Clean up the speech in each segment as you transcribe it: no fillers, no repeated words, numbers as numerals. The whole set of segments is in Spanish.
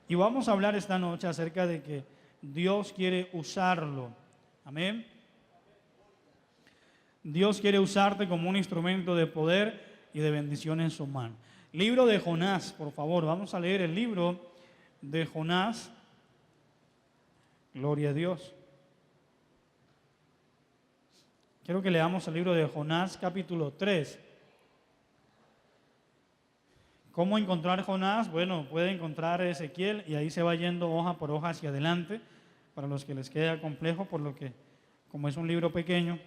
Y vamos a hablar esta noche acerca de que Dios quiere usarlo. Amén. Dios quiere usarte como un instrumento de poder y de bendición en su mano. Libro de Jonás, por favor, vamos a leer el libro de Jonás. Gloria a Dios. Quiero que leamos el libro de Jonás, capítulo 3. ¿Cómo encontrar Jonás? Bueno, puede encontrar Ezequiel y ahí se va yendo hoja por hoja hacia adelante, para los que les queda complejo, por lo que, como es un libro pequeño.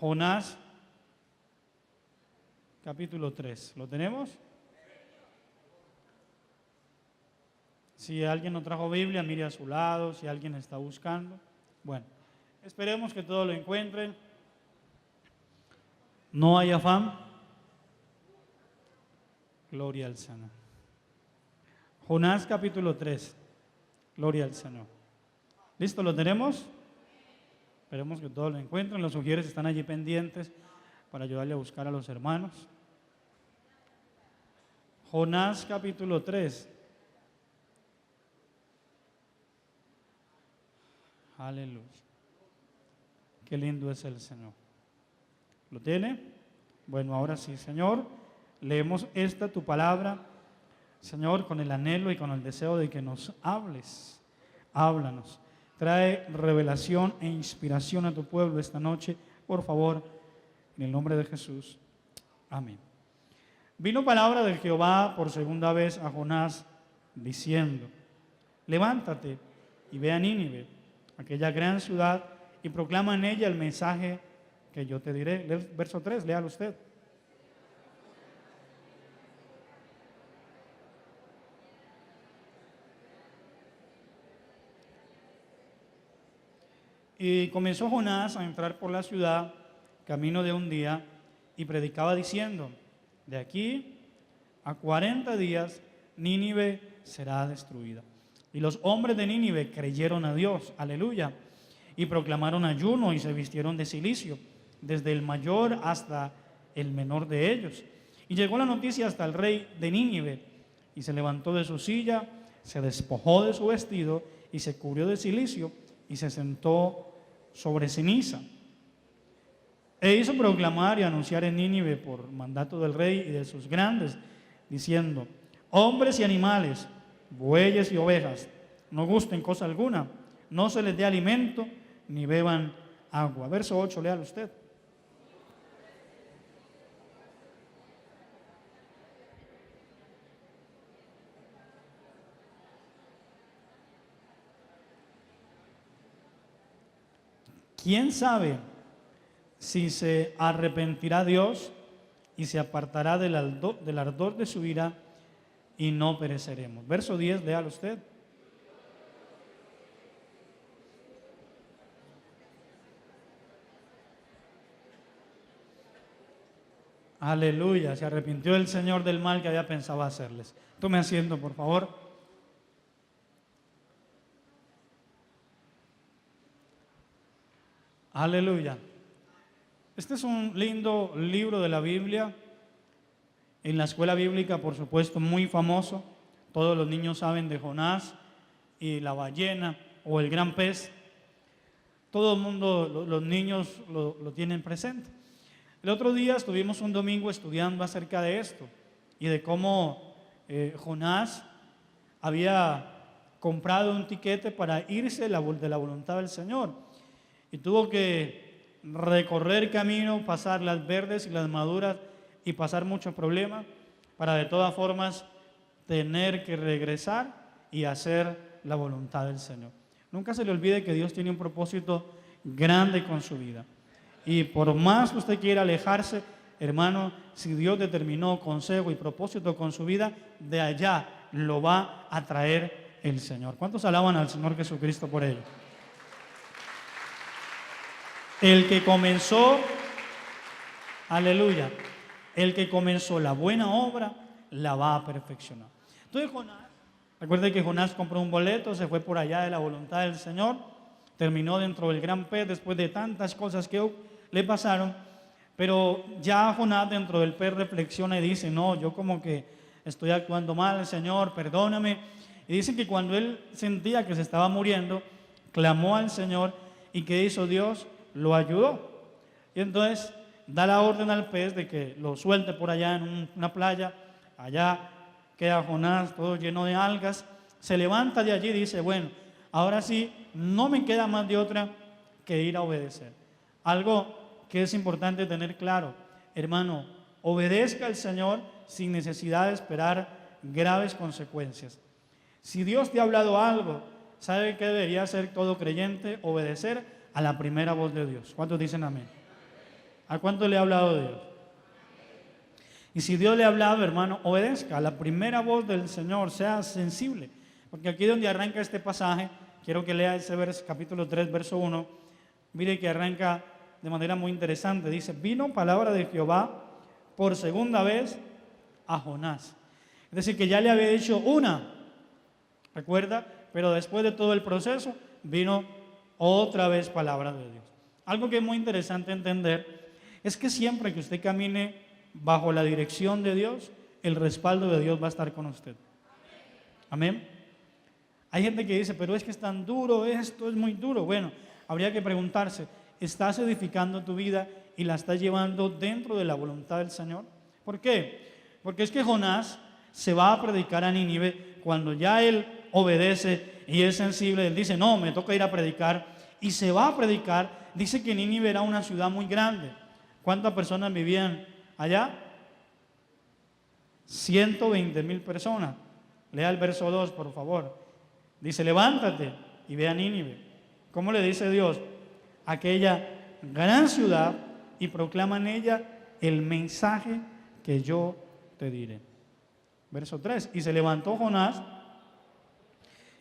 Jonás, capítulo 3. ¿Lo tenemos? Si alguien no trajo Biblia, mire a su lado, si alguien está buscando. Bueno, esperemos que todos lo encuentren. No hay afán. Gloria al Señor. Jonás capítulo 3. Gloria al Señor. ¿Listo? ¿Lo tenemos? Esperemos que todos lo encuentren. Los sugieres están allí pendientes para ayudarle a buscar a los hermanos. Jonás capítulo 3. Aleluya. Qué lindo es el Señor. ¿Lo tiene? Bueno, ahora sí, Señor, leemos esta tu palabra, Señor, con el anhelo y con el deseo de que nos hables. Háblanos. Trae revelación e inspiración a tu pueblo esta noche, por favor, en el nombre de Jesús. Amén. Vino palabra de Jehová por segunda vez a Jonás, diciendo: levántate y ve a Nínive, aquella gran ciudad, y proclama en ella el mensaje que yo te diré. Verso 3, léalo usted. Y comenzó Jonás a entrar por la ciudad, camino de un día, y predicaba diciendo: de aquí a 40 días Nínive será destruida. Y los hombres de Nínive creyeron a Dios, aleluya, y proclamaron ayuno y se vistieron de cilicio, desde el mayor hasta el menor de ellos. Y llegó la noticia hasta el rey de Nínive, y se levantó de su silla, se despojó de su vestido y se cubrió de cilicio y se sentó sobre ceniza. E hizo proclamar y anunciar en Nínive por mandato del rey y de sus grandes, diciendo: hombres y animales, bueyes y ovejas, no gusten cosa alguna, no se les dé alimento, ni beban agua. Verso 8, léalo usted. ¿Quién sabe si se arrepentirá Dios y se apartará del ardor de su ira y no pereceremos? Verso 10, léalo usted. Aleluya, se arrepintió el Señor del mal que había pensado hacerles. Tome asiento, por favor. Aleluya. Este es un lindo libro de la Biblia. En la escuela bíblica, por supuesto, muy famoso. Todos los niños saben de Jonás y la ballena o el gran pez. Todo el mundo, los niños lo tienen presente. El otro día estuvimos un domingo estudiando acerca de esto y de cómo Jonás había comprado un tiquete para irse de la voluntad del Señor y tuvo que recorrer camino, pasar las verdes y las maduras y pasar muchos problemas para de todas formas tener que regresar y hacer la voluntad del Señor. Nunca se le olvide que Dios tiene un propósito grande con su vida. Y por más que usted quiera alejarse, hermano, si Dios determinó consejo y propósito con su vida, de allá lo va a traer el Señor. ¿Cuántos alaban al Señor Jesucristo por ello? El que comenzó, aleluya, el que comenzó la buena obra, la va a perfeccionar. Entonces Jonás, recuerde que Jonás compró un boleto, se fue por allá de la voluntad del Señor, terminó dentro del gran pez después de tantas cosas que le pasaron, pero ya Jonás dentro del pez reflexiona y dice: no, yo como que estoy actuando mal, Señor, perdóname. Y dicen que cuando él sentía que se estaba muriendo, clamó al Señor, y ¿qué hizo Dios? Lo ayudó. Y entonces da la orden al pez de que lo suelte por allá en una playa. Allá queda Jonás todo lleno de algas. Se levanta de allí y dice, bueno, ahora sí, no me queda más de otra que ir a obedecer. Algo que es importante tener claro, hermano, obedezca al Señor sin necesidad de esperar graves consecuencias. Si Dios te ha hablado algo, ¿sabe qué debería hacer todo creyente? Obedecer a la primera voz de Dios. ¿Cuántos dicen amén? ¿A cuánto le ha hablado Dios? Y si Dios le ha hablado, hermano, obedezca a la primera voz del Señor, sea sensible. Porque aquí donde arranca este pasaje, quiero que lea ese capítulo 3, verso 1. Mire que arranca de manera muy interesante. Dice, vino palabra de Jehová por segunda vez a Jonás. Es decir, que ya le había dicho una, ¿recuerda? Pero después de todo el proceso, vino otra vez palabra de Dios. Algo que es muy interesante entender es que siempre que usted camine bajo la dirección de Dios, el respaldo de Dios va a estar con usted. Amén. Hay gente que dice, pero es que es tan duro, esto es muy duro. Bueno, habría que preguntarse, ¿estás edificando tu vida y la estás llevando dentro de la voluntad del Señor? ¿Por qué? Porque es que Jonás se va a predicar a Nínive cuando ya él obedece y es sensible. Él dice, no, me toca ir a predicar, y se va a predicar. Dice que Nínive era una ciudad muy grande. ¿Cuántas personas vivían allá? 120,000 personas. Lea el verso 2, por favor. Dice, levántate y ve a Nínive. ¿Cómo le dice Dios? Aquella gran ciudad, y proclama en ella el mensaje que yo te diré. Verso 3. Y se levantó Jonás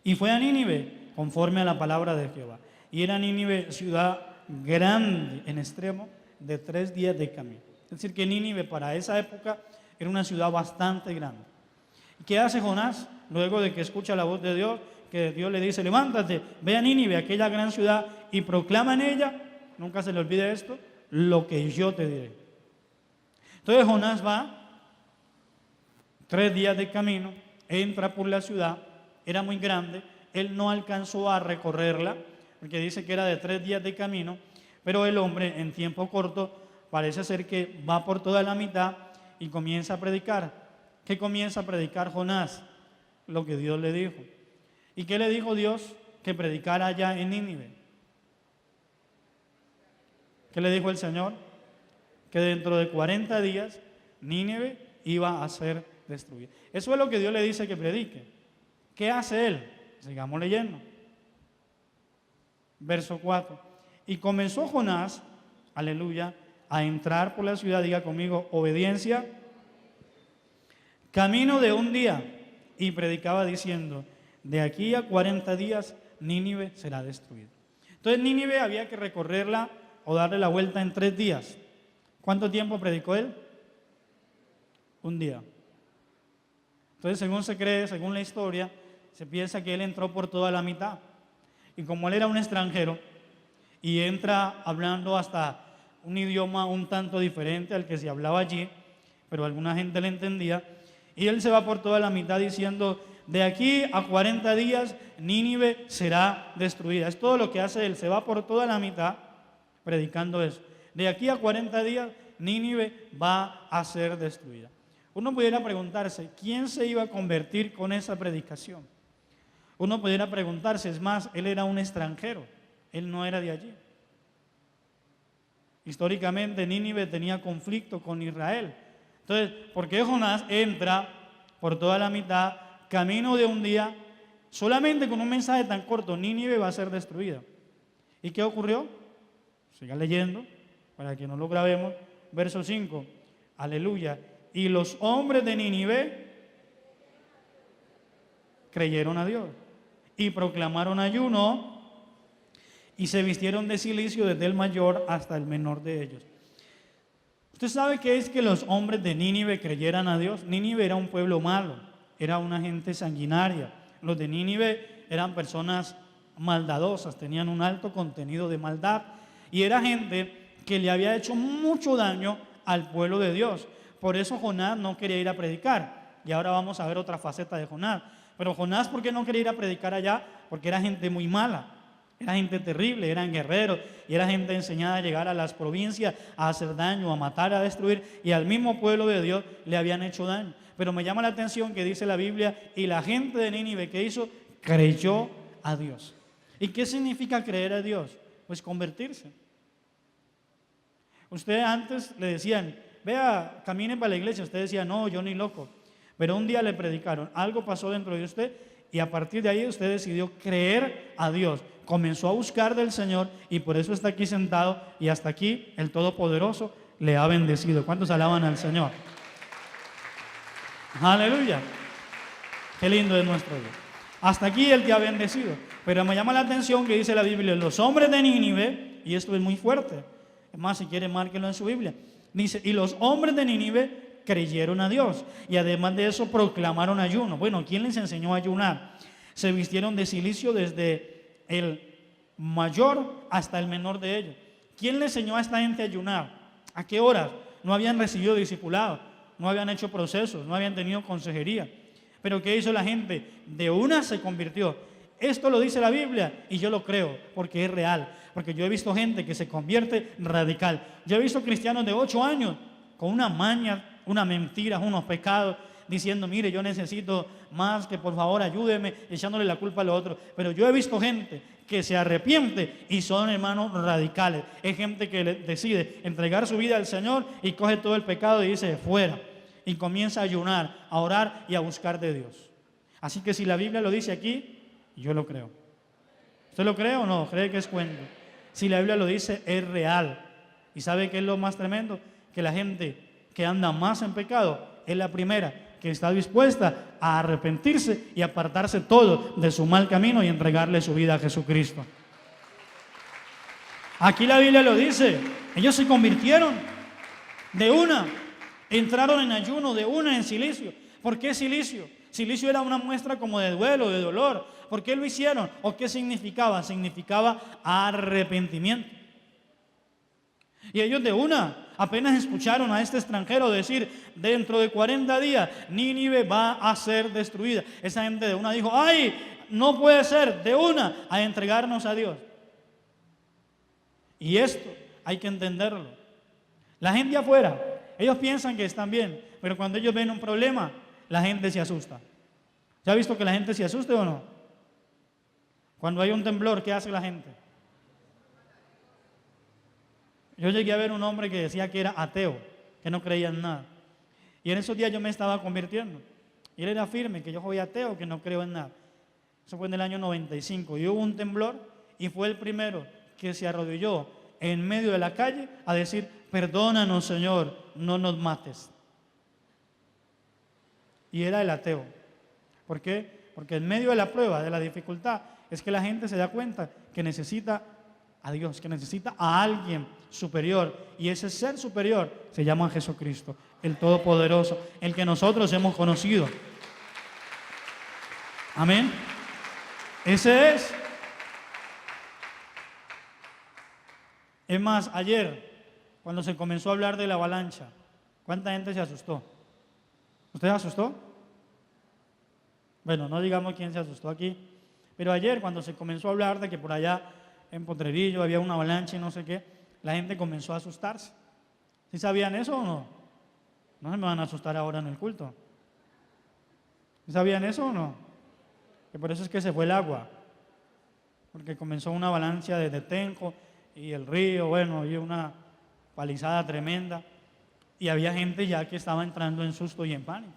y fue a Nínive conforme a la palabra de Jehová. Y era Nínive ciudad grande en extremo, de 3 días de camino. Es decir, que Nínive para esa época era una ciudad bastante grande. ¿Y qué hace Jonás? Luego de que escucha la voz de Dios, que Dios le dice, levántate, ve a Nínive, aquella gran ciudad, y proclama en ella, nunca se le olvide esto, lo que yo te diré. Entonces Jonás va 3 días de camino, entra por la ciudad, era muy grande, él no alcanzó a recorrerla, porque dice que era de 3 días de camino, pero el hombre en tiempo corto parece ser que va por toda la mitad y comienza a predicar. ¿Qué comienza a predicar Jonás? Lo que Dios le dijo. ¿Y qué le dijo Dios? Que predicara allá en Nínive. ¿Qué le dijo el Señor? Que dentro de 40 días Nínive iba a ser destruida. Eso es lo que Dios le dice que predique. ¿Qué hace él? Sigamos leyendo. Verso 4. Y comenzó Jonás, aleluya, a entrar por la ciudad, diga conmigo, obediencia, camino de un día, y predicaba diciendo, de aquí a 40 días Nínive será destruida. Entonces Nínive había que recorrerla o darle la vuelta en 3 días. ¿Cuánto tiempo predicó él? Un día. Entonces, según se cree, según la historia, se piensa que él entró por toda la mitad. Y como él era un extranjero y entra hablando hasta un idioma un tanto diferente al que se hablaba allí, pero alguna gente le entendía, y él se va por toda la mitad diciendo, de aquí a 40 días Nínive será destruida. Es todo lo que hace él, se va por toda la mitad predicando eso. De aquí a 40 días Nínive va a ser destruida. Uno pudiera preguntarse, ¿quién se iba a convertir con esa predicación? Uno pudiera preguntarse, es más, él era un extranjero, él no era de allí. Históricamente Nínive tenía conflicto con Israel. Entonces, ¿por qué Jonás entra por toda la mitad, camino de un día, solamente con un mensaje tan corto? Nínive va a ser destruida. ¿Y qué ocurrió? Siga leyendo para que no lo grabemos. Verso 5. Aleluya. Y los hombres de Nínive creyeron a Dios y proclamaron ayuno y se vistieron de cilicio desde el mayor hasta el menor de ellos. ¿Usted sabe qué es que los hombres de Nínive creyeran a Dios? Nínive era un pueblo malo, era una gente sanguinaria. Los de Nínive eran personas maldadosas, tenían un alto contenido de maldad y era gente que le había hecho mucho daño al pueblo de Dios. Por eso Jonás no quería ir a predicar. y ahora vamos a ver otra faceta de Jonás. Pero Jonás, ¿por qué no quería ir a predicar allá? Porque era gente muy mala, era gente terrible, eran guerreros, y era gente enseñada a llegar a las provincias, a hacer daño, a matar, a destruir, y al mismo pueblo de Dios le habían hecho daño. Pero me llama la atención que dice la Biblia, y la gente de Nínive, ¿qué hizo? Creyó a Dios. ¿Y qué significa creer a Dios? Pues convertirse. Usted antes le decían, vea, camine para la iglesia. Usted decía, no, yo ni loco. Pero un día le predicaron, algo pasó dentro de usted y a partir de ahí usted decidió creer a Dios. Comenzó a buscar del Señor y por eso está aquí sentado y hasta aquí el Todopoderoso le ha bendecido. ¿Cuántos alaban al Señor? Aleluya. Qué lindo es nuestro Dios. Hasta aquí Él te ha bendecido. Pero me llama la atención que dice la Biblia, los hombres de Nínive, y esto es muy fuerte. Es más, si quiere, márquelo en su Biblia. Dice, y los hombres de Nínive creyeron a Dios. Y además de eso, proclamaron ayuno. Bueno, ¿quién les enseñó a ayunar? Se vistieron de cilicio desde el mayor hasta el menor de ellos. ¿Quién le enseñó a esta gente a ayunar? ¿A qué horas? No habían recibido discipulado, no habían hecho procesos, no habían tenido consejería. Pero ¿qué hizo la gente? De una se convirtió. Esto lo dice la Biblia y yo lo creo porque es real. Porque yo he visto gente que se convierte radical. Yo he visto cristianos de 8 años con una maña, unas mentiras, unos pecados, diciendo, mire, yo necesito más, que por favor ayúdeme, echándole la culpa a los otros. Pero yo he visto gente que se arrepiente y son hermanos radicales. Es gente que decide entregar su vida al Señor y coge todo el pecado y dice, fuera. Y comienza a ayunar, a orar y a buscar de Dios. Así que si la Biblia lo dice aquí, yo lo creo. ¿Usted lo cree o no? ¿Cree que es cuento? Si la Biblia lo dice, es real. ¿Y sabe qué es lo más tremendo? Que la gente que anda más en pecado es la primera que está dispuesta a arrepentirse y apartarse todo de su mal camino y entregarle su vida a Jesucristo. Aquí la Biblia lo dice. Ellos se convirtieron de una. Entraron en ayuno, de una en silicio. ¿Por qué silicio? Silicio era una muestra como de duelo, de dolor. ¿Por qué lo hicieron? ¿O qué significaba? Significaba arrepentimiento. Y ellos de una, apenas escucharon a este extranjero decir, dentro de 40 días, Nínive va a ser destruida. Esa gente de una dijo, ¡ay! No puede ser, de una, a entregarnos a Dios. Y esto hay que entenderlo. La gente afuera, ellos piensan que están bien, pero cuando ellos ven un problema, la gente se asusta. ¿Se ha visto que la gente se asuste o no? Cuando hay un temblor, ¿qué hace la gente? Yo llegué a ver un hombre que decía que era ateo, que no creía en nada. Y en esos días yo me estaba convirtiendo. Y él era firme, que yo soy ateo, que no creo en nada. Eso fue en el año 95. Y hubo un temblor y fue el primero que se arrodilló en medio de la calle a decir, perdónanos, Señor, no nos mates. Y era el ateo. ¿Por qué? Porque en medio de la prueba, de la dificultad, es que la gente se da cuenta que necesita a Dios, que necesita a alguien superior. Y ese ser superior se llama Jesucristo, el Todopoderoso, el que nosotros hemos conocido. Amén. Ese es. Es más, ayer, cuando se comenzó a hablar de la avalancha, ¿cuánta gente se asustó? ¿Usted se asustó? Bueno, no digamos quién se asustó aquí, pero ayer cuando se comenzó a hablar de que por allá en Potrerillo había una avalancha y no sé qué, la gente comenzó a asustarse. ¿Sí sabían eso o no? No se me van a asustar ahora en el culto. ¿Sí sabían eso o no? Que por eso es que se fue el agua, porque comenzó una avalancha desde Tenjo y el río, bueno, había una palizada tremenda y había gente ya que estaba entrando en susto y en pánico.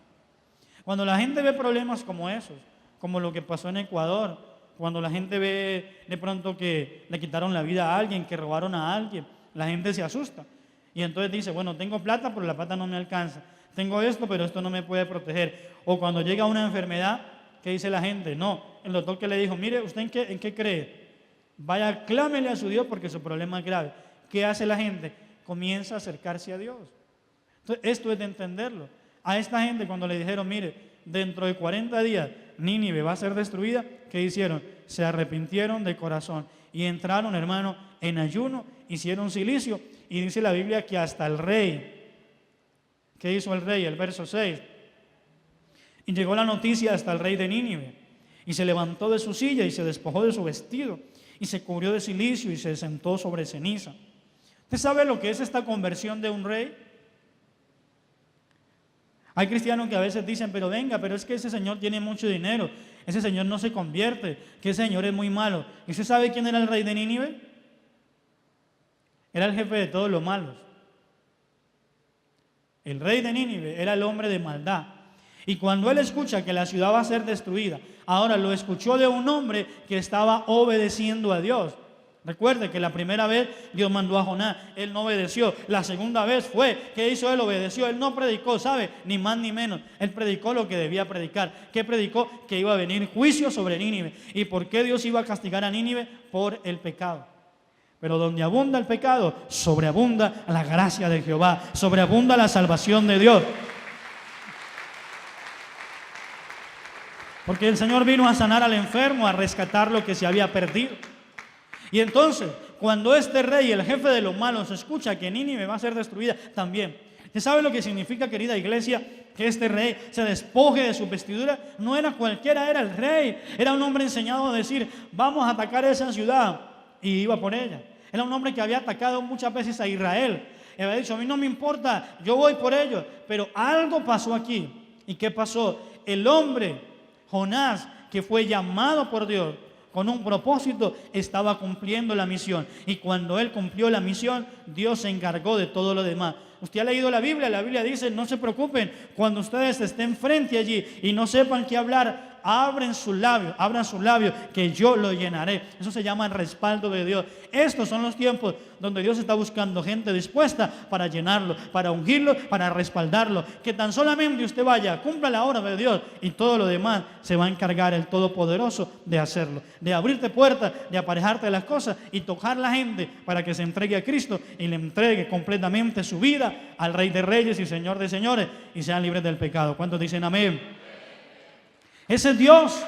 Cuando la gente ve problemas como esos, como lo que pasó en Ecuador, cuando la gente ve de pronto que le quitaron la vida a alguien, que robaron a alguien, la gente se asusta. Y entonces dice, bueno, tengo plata, pero la plata no me alcanza. Tengo esto, pero esto no me puede proteger. O cuando llega una enfermedad, ¿qué dice la gente? No, el doctor que le dijo, mire, ¿usted en qué cree? Vaya, clámele a su Dios porque su problema es grave. ¿Qué hace la gente? Comienza a acercarse a Dios. Entonces, esto es de entenderlo. A esta gente cuando le dijeron, mire, dentro de 40 días Nínive va a ser destruida, ¿qué hicieron? Se arrepintieron de corazón y entraron, hermano, en ayuno, hicieron silicio y dice la Biblia que hasta el rey, ¿qué hizo el rey? El verso 6. Y llegó la noticia hasta el rey de Nínive. Y se levantó de su silla y se despojó de su vestido. Y se cubrió de cilicio y se sentó sobre ceniza. ¿Usted sabe lo que es esta conversión de un rey? Hay cristianos que a veces dicen, pero venga, pero es que ese señor tiene mucho dinero. Ese señor no se convierte, que ese señor es muy malo. ¿Y usted sabe quién era el rey de Nínive? Era el jefe de todos los malos. El rey de Nínive era el hombre de maldad. Y cuando él escucha que la ciudad va a ser destruida, ahora lo escuchó de un hombre que estaba obedeciendo a Dios. Recuerde que la primera vez Dios mandó a Jonás, él no obedeció. La segunda vez fue, ¿qué hizo él? Obedeció. Él no predicó, ¿sabe? Ni más ni menos. Él predicó lo que debía predicar. ¿Qué predicó? Que iba a venir juicio sobre Nínive. ¿Y por qué Dios iba a castigar a Nínive? Por el pecado. Pero donde abunda el pecado, sobreabunda la gracia de Jehová, sobreabunda la salvación de Dios. Porque el Señor vino a sanar al enfermo, a rescatar lo que se había perdido. Y entonces, cuando este rey, el jefe de los malos, escucha que Nínive va a ser destruida también. ¿Usted sabe lo que significa, querida iglesia, que este rey se despoje de su vestidura? No era cualquiera, era el rey. Era un hombre enseñado a decir, vamos a atacar esa ciudad. Y iba por ella. Era un hombre que había atacado muchas veces a Israel. Y había dicho, a mí no me importa, yo voy por ellos. Pero algo pasó aquí. ¿Y qué pasó? El hombre, Jonás, que fue llamado por Dios con un propósito, estaba cumpliendo la misión. Y cuando él cumplió la misión, Dios se encargó de todo lo demás. Usted ha leído la Biblia dice, no se preocupen, cuando ustedes estén frente allí y no sepan qué hablar, abran sus labios, que yo lo llenaré. Eso se llama el respaldo de Dios. Estos son los tiempos donde Dios está buscando gente dispuesta para llenarlo, para ungirlo, para respaldarlo. Que tan solamente usted vaya, cumpla la obra de Dios y todo lo demás se va a encargar el Todopoderoso de hacerlo. De abrirte puertas, de aparejarte de las cosas y tocar la gente para que se entregue a Cristo y le entregue completamente su vida al Rey de Reyes y Señor de Señores y sean libres del pecado. ¿Cuántos dicen amén? Ese es Dios.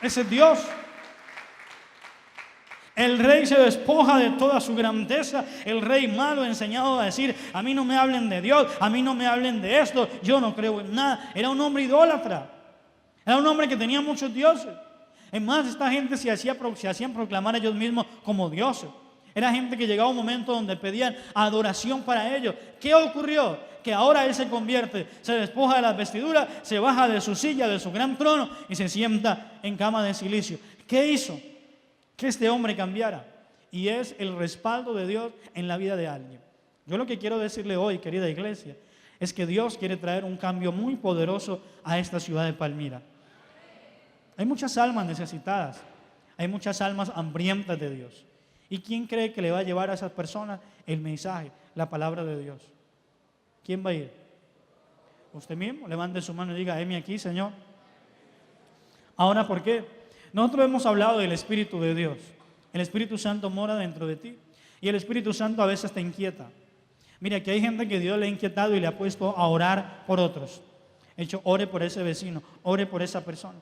Ese es Dios. El rey se despoja de toda su grandeza. El rey malo enseñado a decir, a mí no me hablen de Dios, a mí no me hablen de esto, yo no creo en nada. Era un hombre idólatra. Era un hombre que tenía muchos dioses. Es más, esta gente se hacían proclamar a ellos mismos como dioses. Era gente que llegaba a un momento donde pedían adoración para ellos. ¿Qué ocurrió? Que ahora él se convierte, se despoja de las vestiduras, se baja de su silla, de su gran trono y se sienta en cama de silicio. ¿Qué hizo? Que este hombre cambiara. Y es el respaldo de Dios en la vida de alguien. Yo lo que quiero decirle hoy, querida iglesia, es que Dios quiere traer un cambio muy poderoso a esta ciudad de Palmira. Hay muchas almas necesitadas, hay muchas almas hambrientas de Dios. ¿Y quién cree que le va a llevar a esas personas el mensaje, la palabra de Dios? ¿Quién va a ir? Usted mismo, levante su mano y diga, heme aquí, Señor. Ahora, ¿por qué? Nosotros hemos hablado del Espíritu de Dios. El Espíritu Santo mora dentro de ti. Y el Espíritu Santo a veces te inquieta. Mira, aquí hay gente que Dios le ha inquietado y le ha puesto a orar por otros. De hecho, ore por ese vecino, ore por esa persona.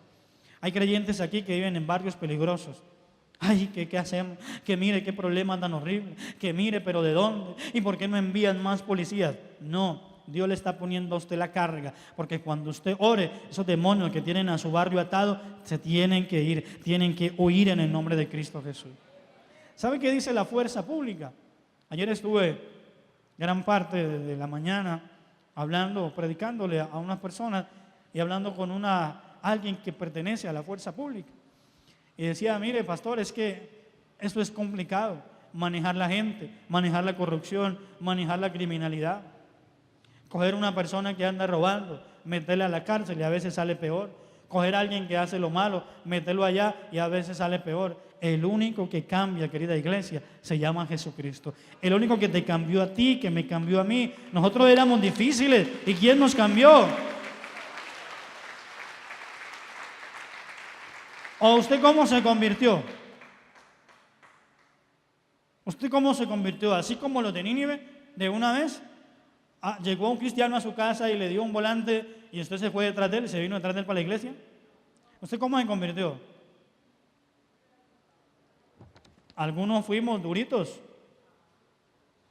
Hay creyentes aquí que viven en barrios peligrosos. Ay, ¿qué hacemos? Que mire qué problema tan horrible. Que mire, pero ¿de dónde? ¿Y por qué no envían más policías? No, Dios le está poniendo a usted la carga. Porque cuando usted ore, esos demonios que tienen a su barrio atado, se tienen que ir, tienen que huir en el nombre de Cristo Jesús. ¿Sabe qué dice la fuerza pública? Ayer estuve gran parte de la mañana hablando, predicándole a unas personas y hablando con alguien que pertenece a la fuerza pública. Y decía, mire, pastor, es que esto es complicado, manejar la gente, manejar la corrupción, manejar la criminalidad. Coger una persona que anda robando, meterla a la cárcel y a veces sale peor. Coger a alguien que hace lo malo, meterlo allá y a veces sale peor. El único que cambia, querida iglesia, se llama Jesucristo. El único que te cambió a ti, que me cambió a mí. Nosotros éramos difíciles. ¿Y quién nos cambió? ¿O usted cómo se convirtió? ¿Usted cómo se convirtió? ¿Así como los de Nínive, de una vez? Llegó un cristiano a su casa y le dio un volante y usted se fue detrás de él y se vino detrás de él para la iglesia. ¿Usted cómo se convirtió? Algunos fuimos duritos.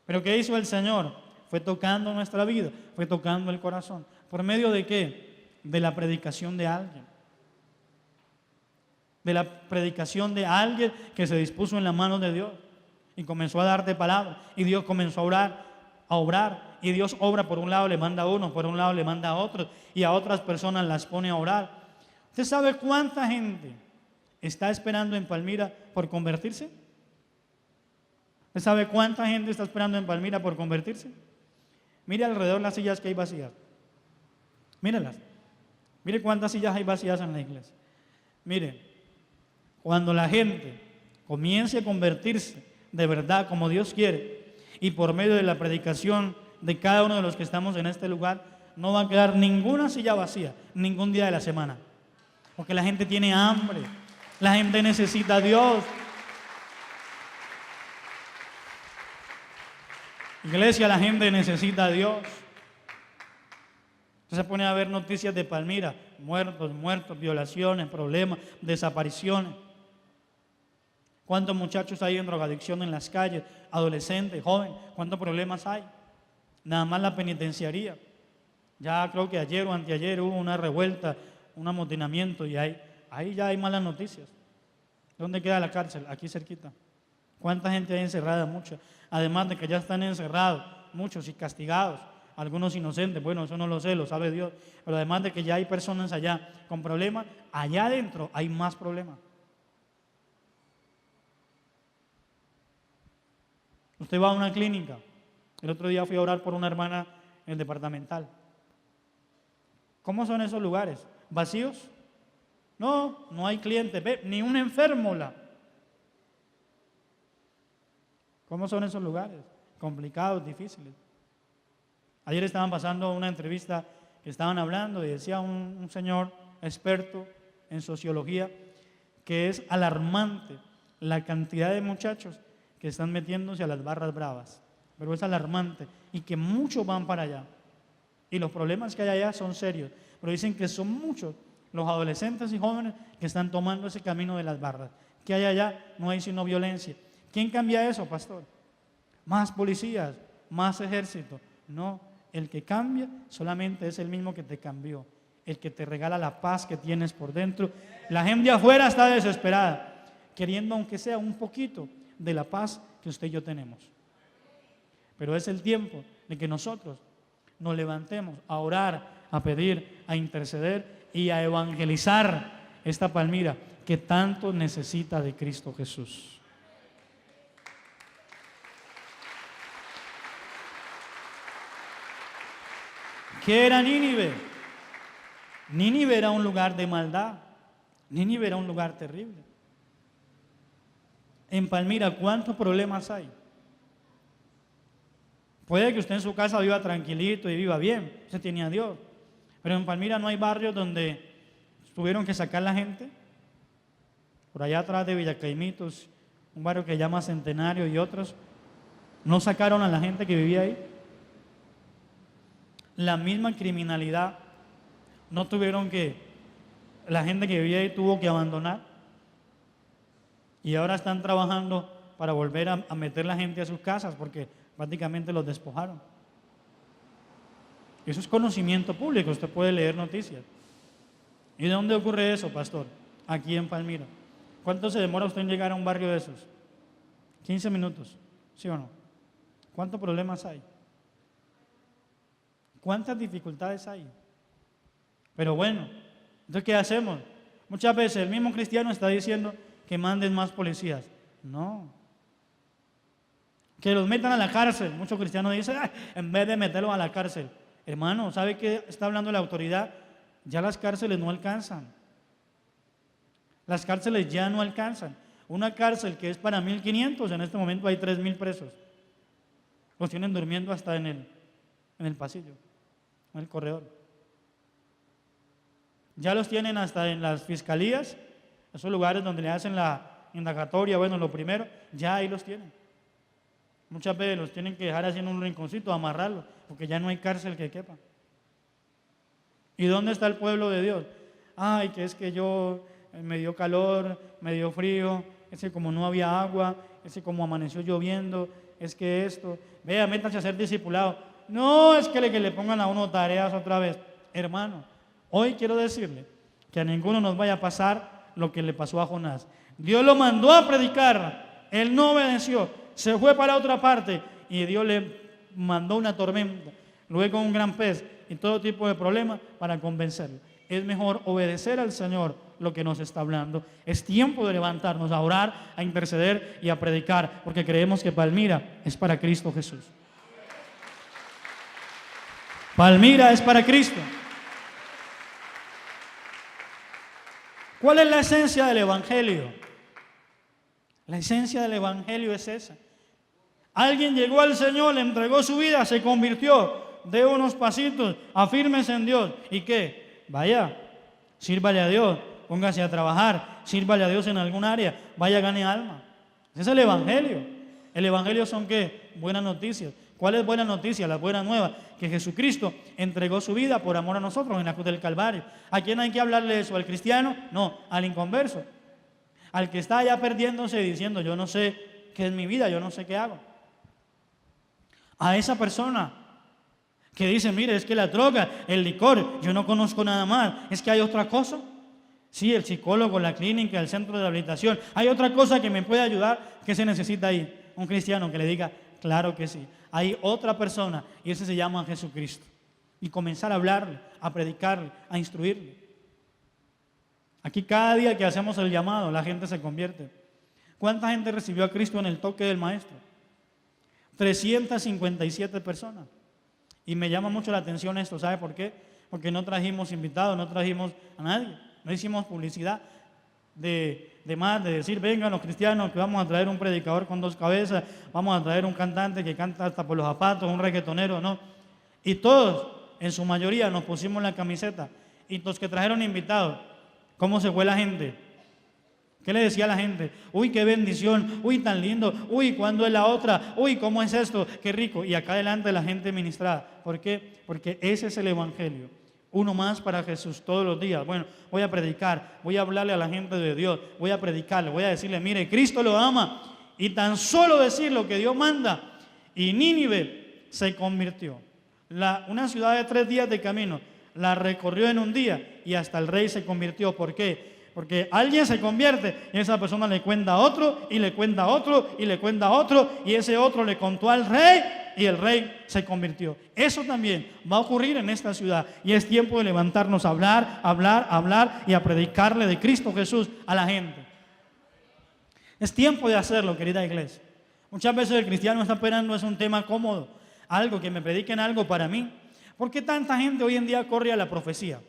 ¿Pero qué hizo el Señor? fue tocando nuestra vida, fue tocando el corazón. ¿Por medio de qué? De la predicación de alguien. De la predicación de alguien que se dispuso en las manos de Dios y comenzó a darte palabra. Y Dios comenzó a obrar. Y Dios obra por un lado, le manda a uno, por un lado le manda a otros, y a otras personas las pone a orar. ¿Usted sabe cuánta gente está esperando en Palmira por convertirse? ¿Usted sabe cuánta gente está esperando en Palmira por convertirse? Mire alrededor las sillas que hay vacías. Mírelas. Mire cuántas sillas hay vacías en la iglesia. Mire, cuando la gente comience a convertirse de verdad como Dios quiere, y por medio de la predicación de cada uno de los que estamos en este lugar, no va a quedar ninguna silla vacía, ningún día de la semana. Porque la gente tiene hambre, la gente necesita a Dios. Iglesia, la gente necesita a Dios. Usted se pone a ver noticias de Palmira, muertos, violaciones, problemas, desapariciones. ¿Cuántos muchachos hay en drogadicción en las calles? Adolescentes, jóvenes, ¿cuántos problemas hay? Nada más la penitenciaría. Ya creo que ayer o anteayer hubo una revuelta, un amotinamiento y ahí ya hay malas noticias. ¿Dónde queda la cárcel? Aquí cerquita. ¿Cuánta gente hay encerrada? Mucha. Además de que ya están encerrados, muchos y castigados, algunos inocentes. Bueno, eso no lo sé, lo sabe Dios. Pero además de que ya hay personas allá con problemas, allá adentro hay más problemas. Usted va a una clínica. El otro día fui a orar por una hermana en el departamental. ¿Cómo son esos lugares? ¿Vacíos? No, no hay clientes, ni un enfermo. ¿Cómo son esos lugares? Complicados, difíciles. Ayer estaban pasando una entrevista que estaban hablando y decía un señor experto en sociología que es alarmante la cantidad de muchachos que están metiéndose a las barras bravas. Pero es alarmante y que muchos van para allá. Y los problemas que hay allá son serios. Pero dicen que son muchos los adolescentes y jóvenes que están tomando ese camino de las barras. ¿Qué hay allá? No hay sino violencia. ¿Quién cambia eso, pastor? Más policías, más ejército. No, el que cambia solamente es el mismo que te cambió. El que te regala la paz que tienes por dentro. La gente afuera está desesperada, queriendo aunque sea un poquito de la paz que usted y yo tenemos. Pero es el tiempo de que nosotros nos levantemos a orar, a pedir, a interceder y a evangelizar esta Palmira que tanto necesita de Cristo Jesús. ¿Qué era Nínive? Nínive era un lugar de maldad. Nínive era un lugar terrible. En Palmira, ¿cuántos problemas hay? Puede que usted en su casa viva tranquilito y viva bien, usted tiene a Dios. Pero en Palmira no hay barrios donde tuvieron que sacar la gente. Por allá atrás de Villacaimitos, un barrio que se llama Centenario y otros, no sacaron a la gente que vivía ahí. La misma criminalidad, no tuvieron que, la gente que vivía ahí tuvo que abandonar. Y ahora están trabajando para volver a meter la gente a sus casas porque prácticamente los despojaron. Eso es conocimiento público, usted puede leer noticias. ¿Y de dónde ocurre eso, pastor? Aquí en Palmira. ¿Cuánto se demora usted en llegar a un barrio de esos? 15 minutos, ¿sí o no? ¿Cuántos problemas hay? ¿Cuántas dificultades hay? Pero bueno, entonces ¿qué hacemos? Muchas veces el mismo cristiano está diciendo que manden más policías. No. Que los metan a la cárcel. Muchos cristianos dicen, en vez de meterlos a la cárcel. Hermano, ¿sabe qué está hablando la autoridad? Ya las cárceles no alcanzan. Las cárceles ya no alcanzan. Una cárcel que es para 1,500, en este momento hay 3,000 presos. Los tienen durmiendo hasta en el pasillo, en el corredor. Ya los tienen hasta en las fiscalías, esos lugares donde le hacen la indagatoria, bueno, lo primero, ya ahí los tienen. Muchas veces los tienen que dejar así en un rinconcito, amarrarlos, porque ya no hay cárcel que quepa. ¿Y dónde está el pueblo de Dios? Ay, que es que yo me dio calor, me dio frío, es que como no había agua, es que como amaneció lloviendo, es que esto, vea, métanse a ser discipulados. No, es que le pongan a uno tareas otra vez. Hermano, hoy quiero decirle que a ninguno nos vaya a pasar lo que le pasó a Jonás. Dios lo mandó a predicar, él no obedeció, se fue para otra parte y Dios le mandó una tormenta, luego un gran pez y todo tipo de problemas para convencerlo. Es mejor obedecer al Señor lo que nos está hablando. Es tiempo de levantarnos a orar, a interceder y a predicar, porque creemos que Palmira es para Cristo Jesús. Palmira es para Cristo. ¿Cuál es la esencia del Evangelio? La esencia del Evangelio es esa. Alguien llegó al Señor, le entregó su vida, se convirtió, de unos pasitos, afírmese en Dios. ¿Y qué? Vaya, sírvale a Dios, póngase a trabajar, sírvale a Dios en algún área, vaya, gane alma. Ese es el Evangelio. ¿El Evangelio son qué? Buenas noticias. ¿Cuál es buena noticia? La buena nueva, que Jesucristo entregó su vida por amor a nosotros en la cruz del Calvario. ¿A quién hay que hablarle eso? ¿Al cristiano? No, al inconverso. Al que está allá perdiéndose diciendo, yo no sé qué es mi vida, yo no sé qué hago. A esa persona que dice, mire, es que la droga, el licor, yo no conozco nada más, es que hay otra cosa. Sí, el psicólogo, la clínica, el centro de rehabilitación, hay otra cosa que me puede ayudar. ¿Qué se necesita ahí? Un cristiano que le diga, claro que sí. Hay otra persona y ese se llama Jesucristo. Y comenzar a hablarle, a predicarle, a instruirle. Aquí cada día que hacemos el llamado, la gente se convierte. ¿Cuánta gente recibió a Cristo en el toque del Maestro? 357 personas. Y me llama mucho la atención esto, ¿sabe por qué? Porque no trajimos invitados, no trajimos a nadie, no hicimos publicidad de decir, vengan los cristianos que vamos a traer un predicador con 2 cabezas, vamos a traer un cantante que canta hasta por los zapatos, un reggaetonero, no. Y todos, en su mayoría, nos pusimos la camiseta. Y los que trajeron invitados, ¿cómo se fue la gente? ¿Qué le decía a la gente? Uy, qué bendición, uy, tan lindo, uy, ¿cuándo es la otra? Uy, ¿cómo es esto? Qué rico. Y acá adelante la gente ministrada. ¿Por qué? Porque ese es el Evangelio. Uno más para Jesús todos los días. Bueno, voy a predicar, voy a hablarle a la gente de Dios, voy a predicarle, voy a decirle, mire, Cristo lo ama. Y tan solo decir lo que Dios manda. Y Nínive se convirtió. Una ciudad de 3 días de camino, la recorrió en un día y hasta el rey se convirtió. ¿Por qué? Porque alguien se convierte y esa persona le cuenta a otro y le cuenta a otro y le cuenta a otro y ese otro le contó al rey y el rey se convirtió. Eso también va a ocurrir en esta ciudad y es tiempo de levantarnos a hablar y a predicarle de Cristo Jesús a la gente. Es tiempo de hacerlo, querida iglesia. Muchas veces el cristiano está esperando es un tema cómodo, algo que me prediquen algo para mí. ¿Por qué tanta gente hoy en día corre a la profecía?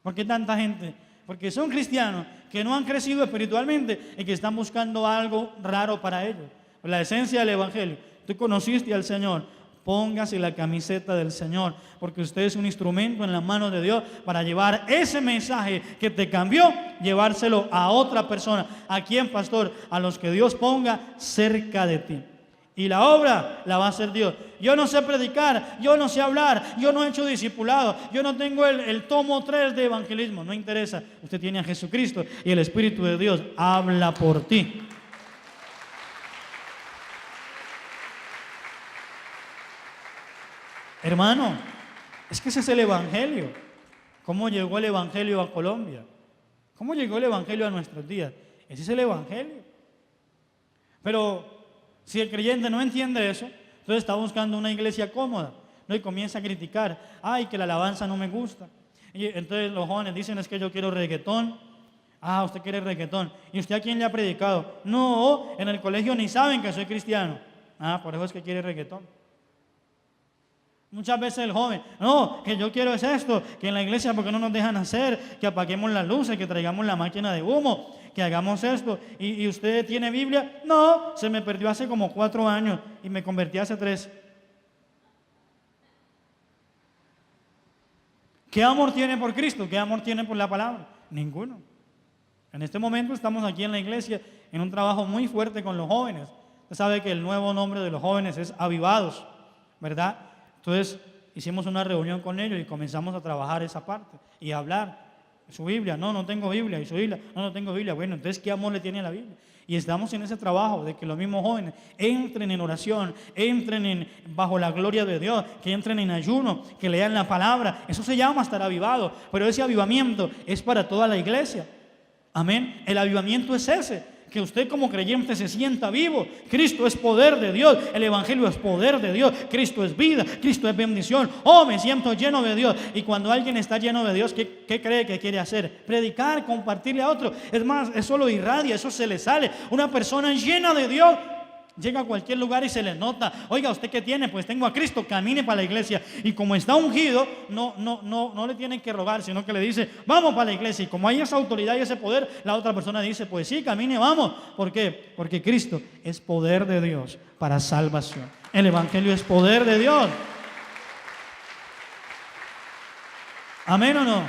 ¿Por qué tanta gente? Porque son cristianos que no han crecido espiritualmente y que están buscando algo raro para ellos. La esencia del Evangelio. Tú conociste al Señor, póngase la camiseta del Señor, porque usted es un instrumento en las manos de Dios para llevar ese mensaje que te cambió, llevárselo a otra persona. ¿A quién, pastor? A los que Dios ponga cerca de ti. Y la obra la va a hacer Dios. Yo no sé predicar, yo no sé hablar, yo no he hecho discipulado, yo no tengo el tomo 3 de evangelismo. No interesa, usted tiene a Jesucristo y el Espíritu de Dios habla por ti. Hermano, es que ese es el Evangelio. ¿Cómo llegó el Evangelio a Colombia? ¿Cómo llegó el Evangelio a nuestros días? Ese es el Evangelio. Pero si el creyente no entiende eso, entonces está buscando una iglesia cómoda, ¿no? Y comienza a criticar, ay, que la alabanza no me gusta. Y entonces los jóvenes dicen, es que yo quiero reggaetón. Ah, usted quiere reggaetón. ¿Y usted a quién le ha predicado? No, en el colegio ni saben que soy cristiano. Ah, por eso es que quiere reggaetón. Muchas veces el joven, no, que yo quiero es esto, que en la iglesia porque no nos dejan hacer, que apaguemos las luces, que traigamos la máquina de humo, que hagamos esto. ¿Y usted tiene Biblia? No, se me perdió hace como 4 años y me convertí hace 3. ¿Qué amor tiene por Cristo? ¿Qué amor tiene por la palabra? Ninguno. En este momento estamos aquí en la iglesia en un trabajo muy fuerte con los jóvenes. Usted sabe que el nuevo nombre de los jóvenes es Avivados, ¿verdad? Entonces hicimos una reunión con ellos y comenzamos a trabajar esa parte y a hablar. Su Biblia, no, no tengo Biblia. Y su Biblia, no, no tengo Biblia. Bueno, entonces, ¿qué amor le tiene a la Biblia? Y estamos en ese trabajo de que los mismos jóvenes entren en oración, entren bajo la gloria de Dios, que entren en ayuno, que lean la palabra. Eso se llama estar avivado. Pero ese avivamiento es para toda la iglesia. Amén. El avivamiento es ese. Que usted como creyente se sienta vivo. Cristo es poder de Dios. El Evangelio es poder de Dios. Cristo es vida. Cristo es bendición. Oh, me siento lleno de Dios. Y cuando alguien está lleno de Dios, ¿qué cree que quiere hacer? Predicar, compartirle a otro. Es más, eso lo irradia, eso se le sale. Una persona llena de Dios llega a cualquier lugar y se le nota. Oiga, ¿usted qué tiene? Pues tengo a Cristo, camine para la iglesia. Y como está ungido, no le tienen que rogar, sino que le dice, vamos para la iglesia. Y como hay esa autoridad y ese poder, la otra persona dice, pues sí, camine, vamos. ¿Por qué? Porque Cristo es poder de Dios para salvación. El Evangelio es poder de Dios. ¿Amén o no?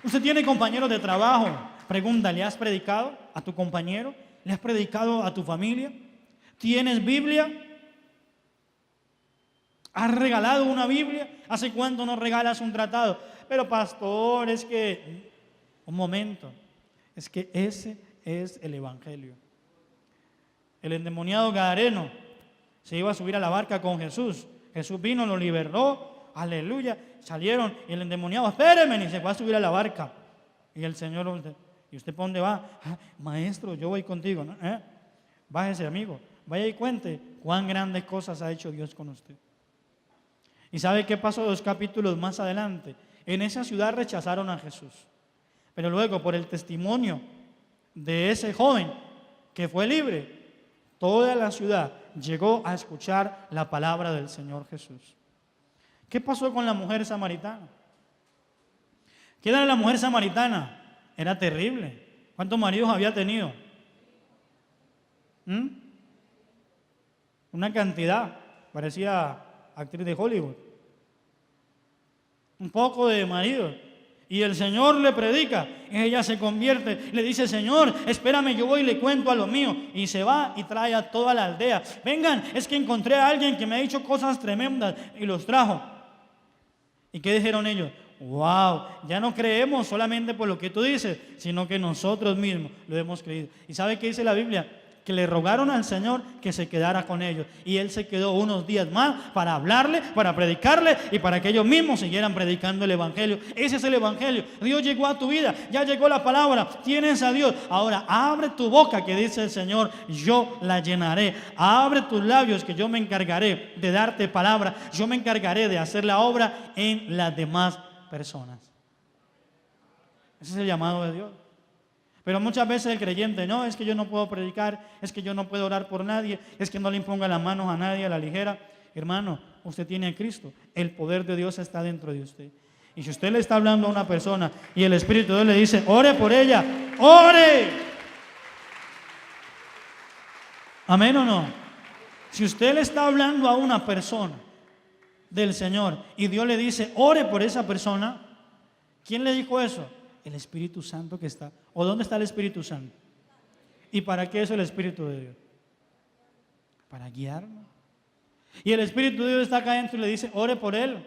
Usted tiene compañeros de trabajo. Pregunta, ¿le has predicado a tu compañero? ¿Le has predicado a tu familia? ¿Tienes Biblia? ¿Has regalado una Biblia? ¿Hace cuánto no regalas un tratado? Pero pastor, es que... Un momento. Es que ese es el Evangelio. El endemoniado gadareno se iba a subir a la barca con Jesús. Jesús vino, lo liberó. Aleluya. Salieron y el endemoniado, espéreme, y se fue a subir a la barca. Y el Señor... ¿Y usted para dónde va? Ah, maestro, yo voy contigo, ¿no? Bájese, amigo. Vaya y cuente cuán grandes cosas ha hecho Dios con usted. ¿Y sabe qué pasó 2 capítulos más adelante? En esa ciudad rechazaron a Jesús. Pero luego, por el testimonio de ese joven que fue libre, toda la ciudad llegó a escuchar la palabra del Señor Jesús. ¿Qué pasó con la mujer samaritana? ¿Quién era la mujer samaritana? Era terrible. ¿Cuántos maridos había tenido? Una cantidad. Parecía actriz de Hollywood. Un poco de marido. Y el Señor le predica. Y ella se convierte. Le dice, Señor, espérame, yo voy y le cuento a lo mío. Y se va y trae a toda la aldea. Vengan, es que encontré a alguien que me ha dicho cosas tremendas. Y los trajo. ¿Y qué dijeron ellos? Wow, ya no creemos solamente por lo que tú dices, sino que nosotros mismos lo hemos creído. ¿Y sabe qué dice la Biblia? Que le rogaron al Señor que se quedara con ellos. Y Él se quedó unos días más para hablarle, para predicarle y para que ellos mismos siguieran predicando el Evangelio. Ese es el Evangelio. Dios llegó a tu vida, ya llegó la palabra, tienes a Dios. Ahora abre tu boca, que dice el Señor, yo la llenaré. Abre tus labios, que yo me encargaré de darte palabra. Yo me encargaré de hacer la obra en las demás personas. Ese es el llamado de Dios. Pero muchas veces el creyente, no, es que yo no puedo predicar, es que yo no puedo orar por nadie, es que no le imponga las manos a nadie a la ligera. Hermano, usted tiene a Cristo, el poder de Dios está dentro de usted. Y si usted le está hablando a una persona y el Espíritu de Dios le dice, ore por ella, ore. ¿Amén o no? Si usted le está hablando a una persona del Señor y Dios le dice, ore por esa persona, ¿quién le dijo eso? El Espíritu Santo que está. ¿O dónde está el Espíritu Santo? ¿Y para qué es el Espíritu de Dios? Para guiarnos. Y el Espíritu de Dios está acá adentro y le dice, ore por él.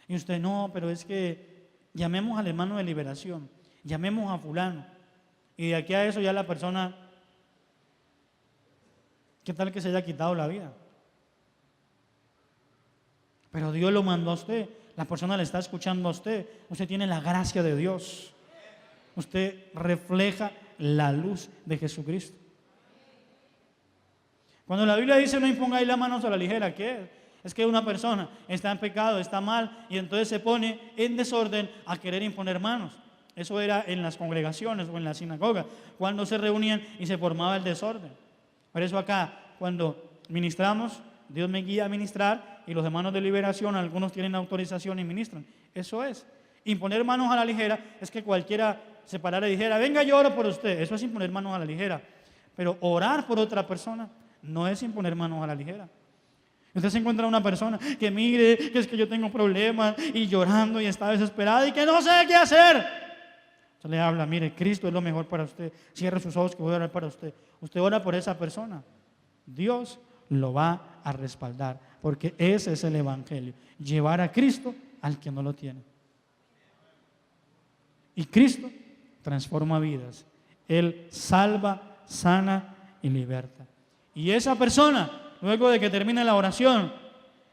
Y usted, no, pero es que llamemos al hermano de liberación, llamemos a fulano. Y de aquí a eso ya la persona, ¿qué tal que se haya quitado la vida? Pero Dios lo mandó a usted. La persona le está escuchando a usted. Usted tiene la gracia de Dios. Usted refleja la luz de Jesucristo. Cuando la Biblia dice no impongáis las manos a la ligera, ¿qué es? Es que una persona está en pecado, está mal, y entonces se pone en desorden a querer imponer manos. Eso era en las congregaciones o en la sinagoga, cuando se reunían y se formaba el desorden. Por eso acá, cuando ministramos, Dios me guía a ministrar, y los hermanos de liberación, algunos tienen autorización y ministran. Eso es. Imponer manos a la ligera es que cualquiera se parara y dijera, venga, yo oro por usted. Eso es imponer manos a la ligera. Pero orar por otra persona no es imponer manos a la ligera. Usted se encuentra una persona que mire, que es que yo tengo problemas, y llorando y está desesperada y que no sé qué hacer. Usted le habla, mire, Cristo es lo mejor para usted. Cierre sus ojos que voy a orar para usted. Usted ora por esa persona. Dios lo va a respaldar, porque ese es el Evangelio, llevar a Cristo al que no lo tiene. Y Cristo transforma vidas. Él salva, sana y liberta. Y esa persona, luego de que termine la oración,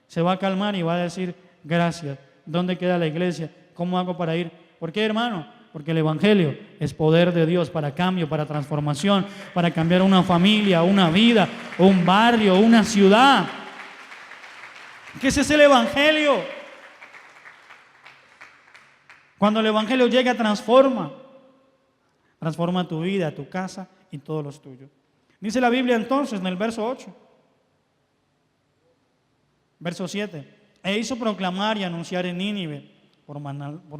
se va a calmar y va a decir, gracias. ¿Dónde queda la iglesia? ¿Cómo hago para ir? ¿Por qué, hermano? Porque el Evangelio es poder de Dios para cambio, para transformación, para cambiar una familia, una vida, un barrio, una ciudad. ¿Qué es el Evangelio? Cuando el Evangelio llega, transforma tu vida, tu casa y todos los tuyos. Dice la Biblia entonces en el verso 8, verso 7, e hizo proclamar y anunciar en Nínive por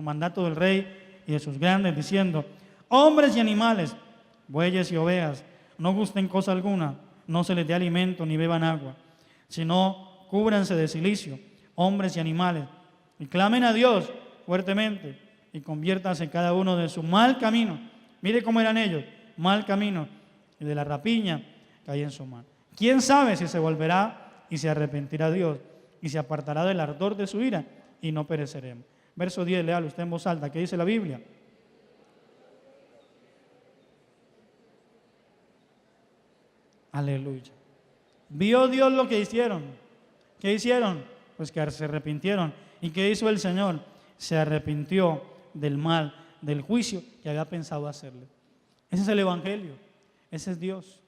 mandato del rey y de sus grandes, diciendo, hombres y animales, bueyes y ovejas, no gusten cosa alguna, no se les dé alimento ni beban agua, sino cúbranse de cilicio, hombres y animales, y clamen a Dios fuertemente, y conviértase cada uno de su mal camino. Mire cómo eran ellos, mal camino, y de la rapiña que hay en su mano. ¿Quién sabe si se volverá y se arrepentirá Dios, y se apartará del ardor de su ira, y no pereceremos? Verso 10, léalo usted en voz alta, ¿qué dice la Biblia? Aleluya. ¿Vio Dios lo que hicieron? ¿Qué hicieron? Pues que se arrepintieron. ¿Y qué hizo el Señor? Se arrepintió del mal, del juicio que había pensado hacerle. Ese es el Evangelio. Ese es Dios.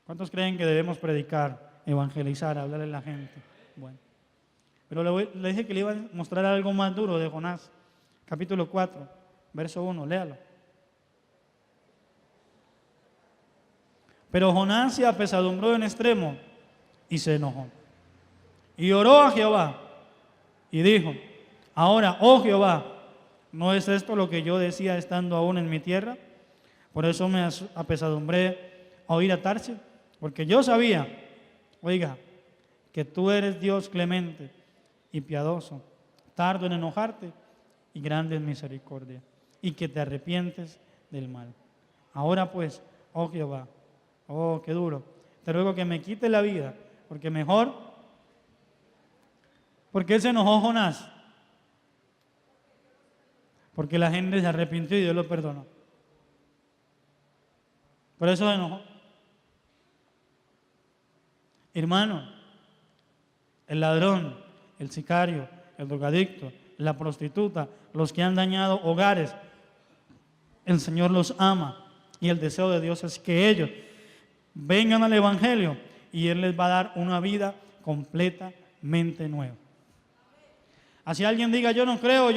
¿Cuántos creen que debemos predicar, evangelizar, hablarle a la gente? Bueno. Pero le dije que le iba a mostrar algo más duro de Jonás. Capítulo 4, verso 1, léalo. Pero Jonás se apesadumbró en extremo y se enojó. Y oró a Jehová y dijo, ahora, oh Jehová, ¿no es esto lo que yo decía estando aún en mi tierra? Por eso me apesadumbré a oír a Tarsis, porque yo sabía, oiga, que tú eres Dios clemente y piadoso, tardo en enojarte y grande en misericordia, y que te arrepientes del mal. Ahora pues, oh Jehová, oh, qué duro, te ruego que me quite la vida, porque él se enojó Jonás, porque la gente se arrepintió y Dios lo perdonó. Por eso se enojó. Hermano, el ladrón, el sicario, el drogadicto, la prostituta, los que han dañado hogares, el Señor los ama y el deseo de Dios es que ellos vengan al Evangelio y Él les va a dar una vida completamente nueva. Así alguien diga, yo no creo.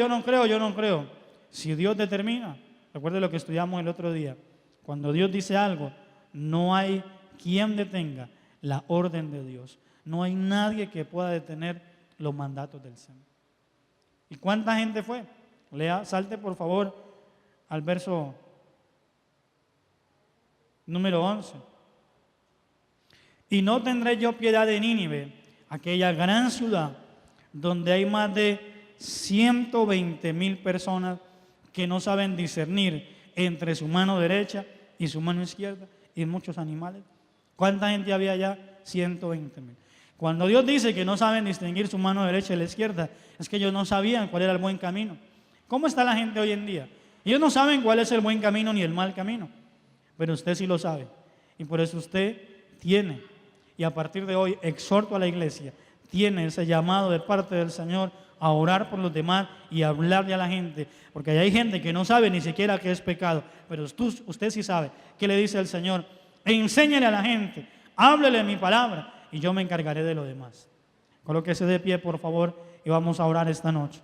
Si Dios determina, recuerde lo que estudiamos el otro día, cuando Dios dice algo, no hay quien detenga la orden de Dios. No hay nadie que pueda detener los mandatos del Señor. ¿Y cuánta gente fue? Salte por favor al verso número 11. Y no tendré yo piedad de Nínive, aquella gran ciudad donde hay más de 120,000 personas que no saben discernir entre su mano derecha y su mano izquierda, y muchos animales. ¿Cuánta gente había allá? 120,000. Cuando Dios dice que no saben distinguir su mano derecha y la izquierda, es que ellos no sabían cuál era el buen camino. ¿Cómo está la gente hoy en día? Ellos no saben cuál es el buen camino ni el mal camino, pero usted sí lo sabe, y por eso usted tiene, y a partir de hoy exhorto a la iglesia, tiene ese llamado de parte del Señor a orar por los demás y a hablarle a la gente, porque hay gente que no sabe ni siquiera qué es pecado, pero usted sí sabe qué le dice el Señor. Enséñale a la gente, háblele mi palabra y yo me encargaré de lo demás. Colóquese de pie, por favor, y vamos a orar esta noche.